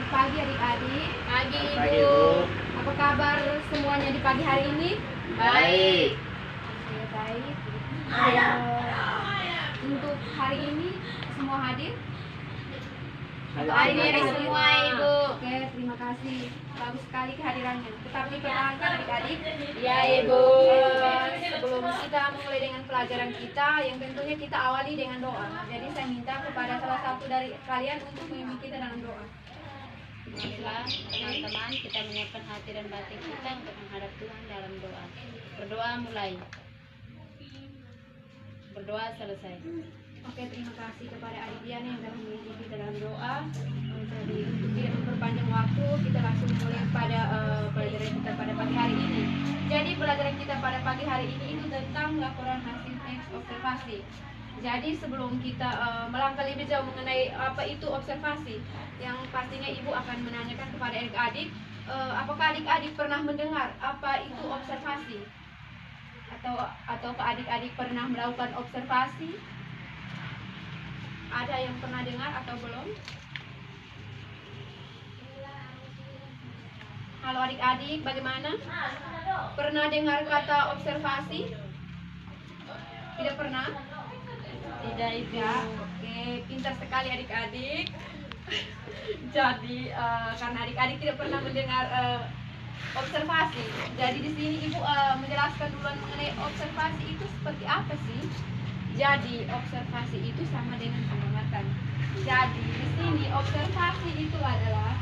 pagi adik-adik. Pagi Pagi, Ibu. Ibu. Apa kabar semuanya di pagi hari ini? Baik. Oke, baik. Untuk hari ini semua hadir? Hadir semua Ibu. Oke, terima kasih. Bagus sekali kehadirannya. Tetap dipertahankan adik-adik. Ya Ibu. Sebelum kita memulai dengan pelajaran kita, yang tentunya kita awali dengan doa. Jadi saya minta kepada salah satu dari kalian untuk memimpin kita dalam doa. Marilah teman-teman kita menyiapkan hati dan batin kita untuk menghadap Tuhan dalam doa. Berdoa mulai. Berdoa selesai. Oke, terima kasih kepada adik Diana yang telah memimpin kita dalam doa. Jadi untuk tidak memperpanjang waktu, kita langsung mulai pada pelajaran kita pada pagi hari ini. Jadi pelajaran kita pada pagi hari ini itu tentang laporan hasil teks observasi. Jadi sebelum kita melangkah lebih jauh mengenai apa itu observasi, yang pastinya ibu akan menanyakan kepada adik-adik, apakah adik-adik pernah mendengar apa itu observasi? Atau adik-adik pernah melakukan observasi? Ada yang pernah dengar atau belum? Halo adik-adik, bagaimana? Pernah dengar kata observasi? Tidak pernah? Tidak Ibu. Ya, oke, pintar sekali adik-adik. Jadi karena adik-adik tidak pernah mendengar observasi, jadi di sini ibu menjelaskan duluan mengenai observasi itu seperti apa sih. Jadi observasi itu sama dengan pengamatan. Jadi di sini observasi itu adalah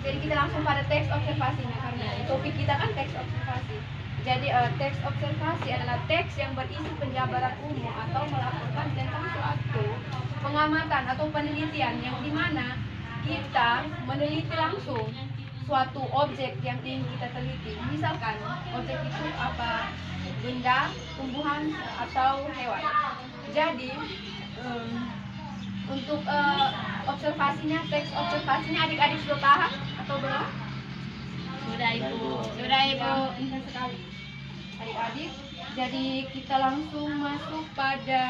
jadi kita langsung pada teks observasinya karena topik kita kan teks observasi. Jadi teks observasi adalah teks yang berisi penjabaran umum atau melaporkan tentang suatu pengamatan atau penelitian yang dimana kita meneliti langsung suatu objek yang ingin kita teliti. Misalkan objek itu apa? Benda, tumbuhan, atau hewan. Jadi untuk observasinya, teks observasinya adik-adik sudah paham atau belum? Sudah Ibu. Sudah Ibu. Indah sekali adik-adik. Jadi kita langsung masuk pada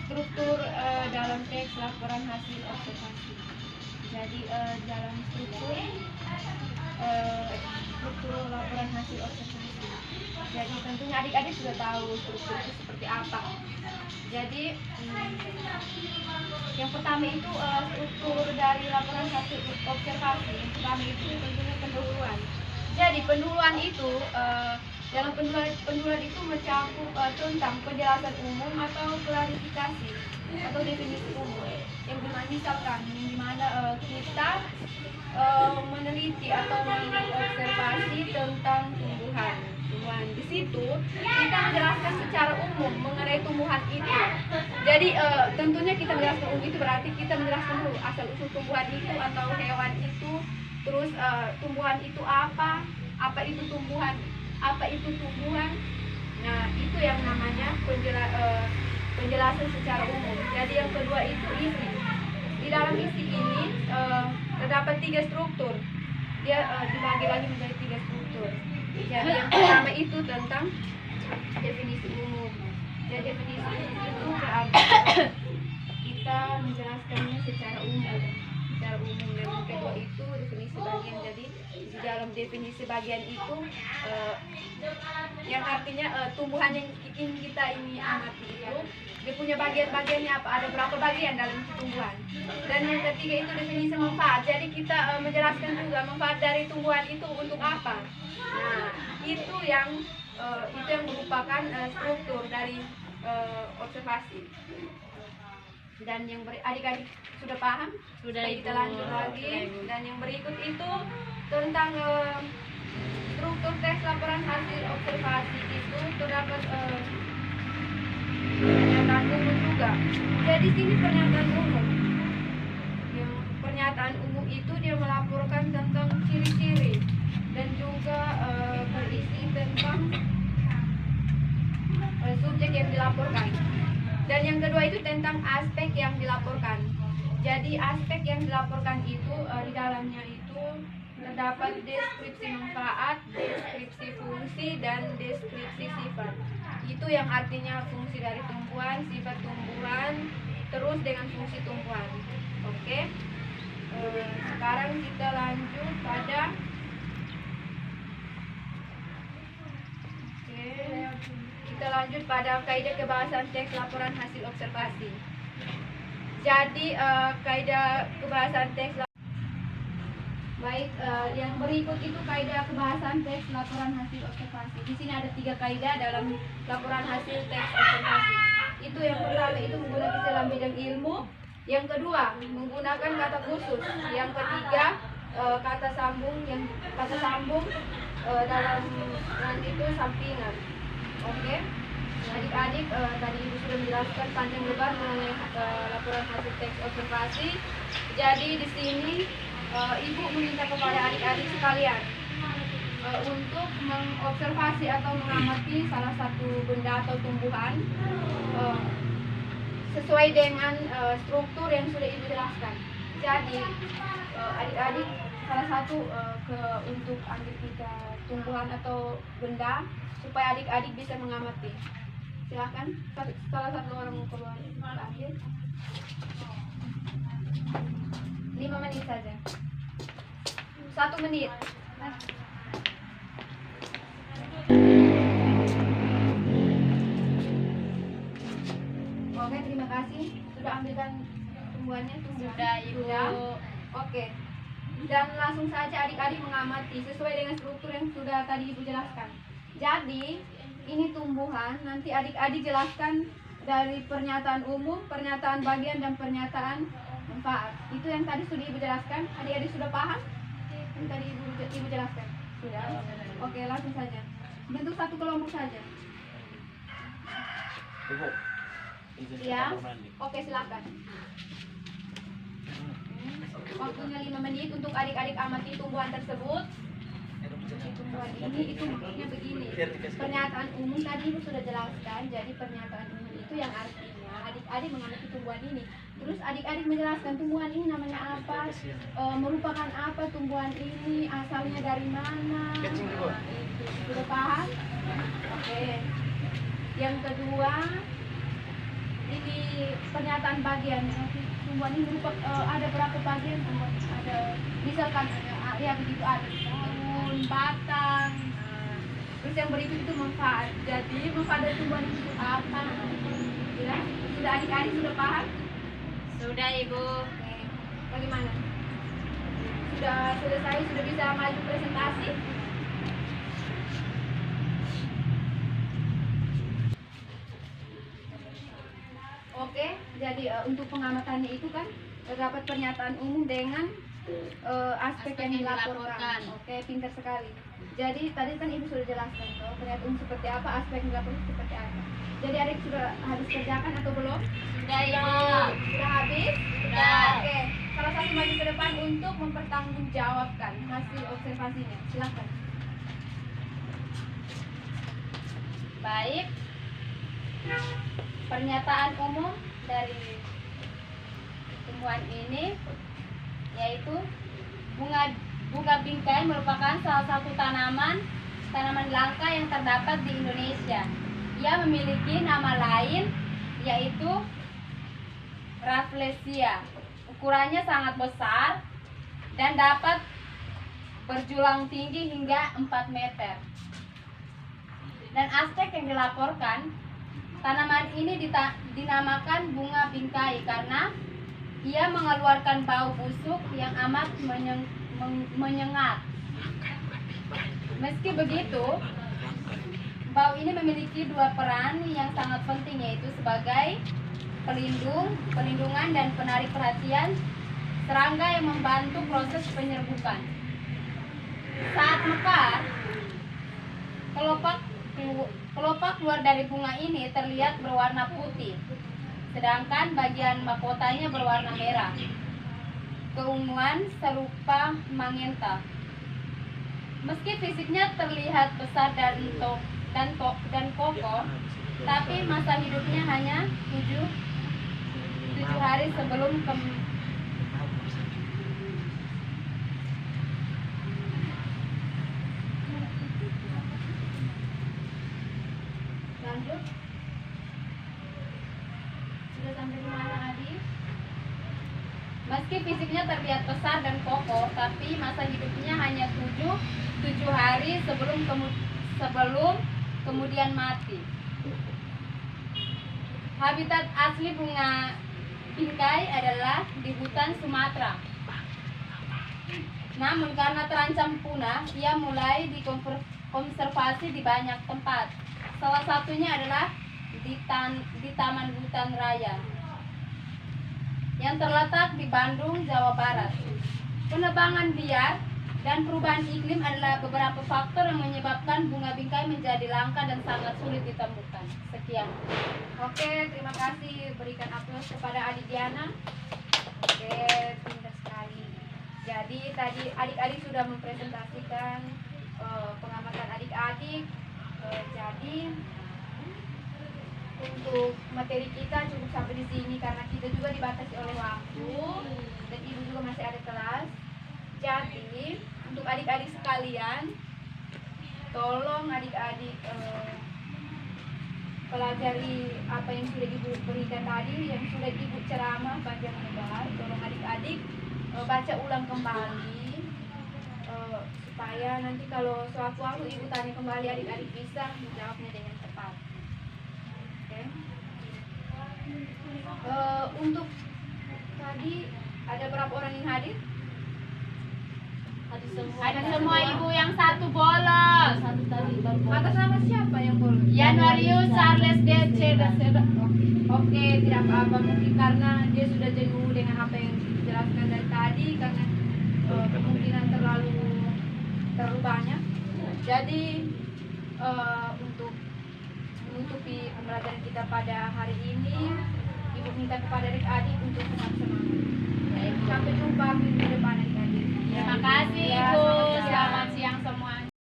struktur dalam teks laporan hasil observasi. Jadi dalam struktur laporan hasil observasi. Jadi tentunya adik-adik sudah tahu struktur itu seperti apa. Jadi yang pertama itu struktur dari laporan hasil observasi. Yang pertama itu tentunya pendahuluan. Jadi pendahuluan itu dalam pendahuluan itu mencakup tentang penjelasan umum atau klarifikasi atau definisi umum. Yang dimana kita meneliti atau mengobservasi tentang tumbuhan. Di situ kita menjelaskan secara umum mengenai tumbuhan itu. Jadi tentunya kita menjelaskan umum itu berarti kita menjelaskan dulu asal usul tumbuhan itu atau hewan itu, terus tumbuhan itu apa itu tumbuhan, Nah itu yang namanya penjelasan secara umum. Jadi yang kedua itu isi. Di dalam isi ini terdapat 3 struktur. Dia dibagi lagi menjadi 3 struktur. Jadi yang pertama itu tentang definisi umum. Jadi definisi umum itu berarti kita menjelaskannya secara umum. Dan yang kedua itu definisi bagian. Jadi di dalam definisi bagian itu yang artinya tumbuhan yang ingin kita ini amati itu dia punya bagian-bagiannya apa, ada berapa bagian dalam tumbuhan. Dan yang ketiga itu definisi manfaat. Jadi kita menjelaskan juga manfaat dari tumbuhan itu untuk apa. Nah itu yang merupakan struktur dari observasi. Dan yang adik-adik sudah paham? Sudah Kita Ibu. lanjut lagi. Dan yang berikut itu tentang struktur teks laporan hasil observasi itu terdapat pernyataan umum juga. Jadi sini pernyataan umum. Yang pernyataan umum itu dia melaporkan tentang ciri-ciri dan juga berisi tentang subjek yang dilaporkan. Dan yang kedua itu tentang aspek yang dilaporkan. Jadi aspek yang dilaporkan itu di dalamnya itu terdapat deskripsi manfaat, deskripsi fungsi, dan deskripsi sifat. Itu yang artinya fungsi dari tumbuhan, sifat tumbuhan, terus dengan fungsi tumbuhan. Oke. Sekarang kita lanjut pada kita lanjut pada kaidah kebahasaan teks laporan hasil observasi. Jadi kaidah kebahasaan teks baik, yang berikut itu kaidah kebahasaan teks laporan hasil observasi. Di sini ada 3 kaidah dalam laporan hasil teks observasi. Itu yang pertama itu menggunakan dalam bidang ilmu. Yang kedua menggunakan kata khusus. Yang ketiga kata sambung dalam itu sampingan. Oke. Adik-adik tadi Ibu sudah menjelaskan panjang lebar mengenai laporan hasil teks observasi. Jadi di sini Ibu meminta kepada adik-adik sekalian untuk mengobservasi atau mengamati salah satu benda atau tumbuhan sesuai dengan struktur yang sudah Ibu jelaskan. Jadi adik-adik salah satu untuk ambil kita tumbuhan atau benda supaya adik-adik bisa mengamati. Silahkan salah satu orang keluar ambil 5 menit saja. 1 menit. Oke, terima kasih. Sudah ambilkan tumbuhannya? Sudah, Ibu. Oke. Dan langsung saja adik-adik mengamati sesuai dengan struktur yang sudah tadi Ibu jelaskan. Jadi, ini tumbuhan, nanti adik-adik jelaskan dari pernyataan umum, pernyataan bagian, dan pernyataan manfaat. Itu yang tadi sudah Ibu jelaskan. Adik-adik sudah paham? Yang tadi Ibu jelaskan? Sudah? Oke, langsung saja. Bentuk satu kelompok saja. Ya, oke, silakan. Waktunya 5 menit untuk adik-adik amati tumbuhan tersebut. Tumbuhan ini itu bentuknya begini. Pernyataan umum tadi Ibu sudah jelaskan. Jadi pernyataan umum itu yang artinya adik-adik mengamati tumbuhan ini. Terus adik-adik menjelaskan tumbuhan ini namanya apa, merupakan apa tumbuhan ini, asalnya dari mana. Sudah paham? Oke. Yang kedua, ini pernyataan bagian. Tumbuhan ini merupakan ada berapa bagian? Ada misalkan ya begitu, ada daun, batang. Terus yang berikut itu manfaat. Jadi manfaat dari tumbuhan itu apa? Ya, sudah adik-adik sudah paham? Sudah, Ibu. Oke. Bagaimana? Sudah selesai? Sudah bisa maju presentasi? Oke, jadi untuk pengamatannya itu kan terdapat pernyataan umum dengan aspek yang dilaporkan. Oke, pintar sekali. Jadi tadi kan Ibu sudah jelaskan tuh pernyataan umum seperti apa, aspek yang dilaporkan seperti apa. Jadi adik sudah habis kerjakan atau belum? Sudah, Ibu. Sudah habis? Sudah. Oke, salah satu maju ke depan untuk mempertanggungjawabkan hasil observasinya. Silakan. Baik. Pernyataan umum dari tumbuhan ini yaitu bunga bingkai merupakan salah satu tanaman langka yang terdapat di Indonesia. Ia memiliki nama lain yaitu Rafflesia. Ukurannya sangat besar dan dapat berjulang tinggi hingga 4 meter. Dan aspek yang dilaporkan, tanaman ini dinamakan bunga bingkai karena ia mengeluarkan bau busuk yang amat menyengat. Meski begitu, bau ini memiliki 2 peran yang sangat penting, yaitu sebagai pelindungan dan penarik perhatian serangga yang membantu proses penyerbukan. Saat mekar, kelopak luar dari bunga ini terlihat berwarna putih, sedangkan bagian mahkotanya berwarna merah, keunguan serupa magenta. Meski fisiknya terlihat besar dan kokoh, tapi masa hidupnya hanya 7 hari sebelum Lanjut. Sudah sampai di mana, Adik? Meski fisiknya terlihat besar dan kokoh, tapi masa hidupnya hanya 7 hari sebelum kemudian mati. Habitat asli bunga bingkai adalah di hutan Sumatera. Namun karena terancam punah, ia mulai dikonservasi di banyak tempat. Salah satunya adalah di Taman Hutan Raya yang terletak di Bandung, Jawa Barat. Penebangan liar dan perubahan iklim adalah beberapa faktor yang menyebabkan bunga bingkai menjadi langka dan sangat sulit ditemukan. Sekian. Oke, terima kasih. Berikan aplaus kepada Adik Diana. Oke, pintar sekali. Jadi tadi adik-adik sudah mempresentasikan pengamatan adik-adik. Jadi untuk materi kita cukup sampai di sini karena kita juga dibatasi oleh waktu dan ibu juga masih ada kelas. Jadi untuk adik-adik sekalian, tolong adik-adik pelajari apa yang sudah ibu berikan tadi, yang sudah ibu ceramah panjang lebar. Tolong adik-adik baca ulang kembali supaya nanti kalau suatu ibu tanya kembali adik-adik bisa menjawabnya dengan tepat. Oke. Untuk tadi ada berapa orang yang hadir? Ada semua ibu yang satu bolos. Atas nama siapa yang bolos? Januarius Charles DC. Oke, tidak apa-apa, mungkin karena dia sudah jenuh dengan apa yang dijelaskan dari tadi karena kemungkinan terlalu banyak. Jadi untuk menutupi pembelajaran kita pada hari ini, ibu minta kepada adik-adik untuk tetap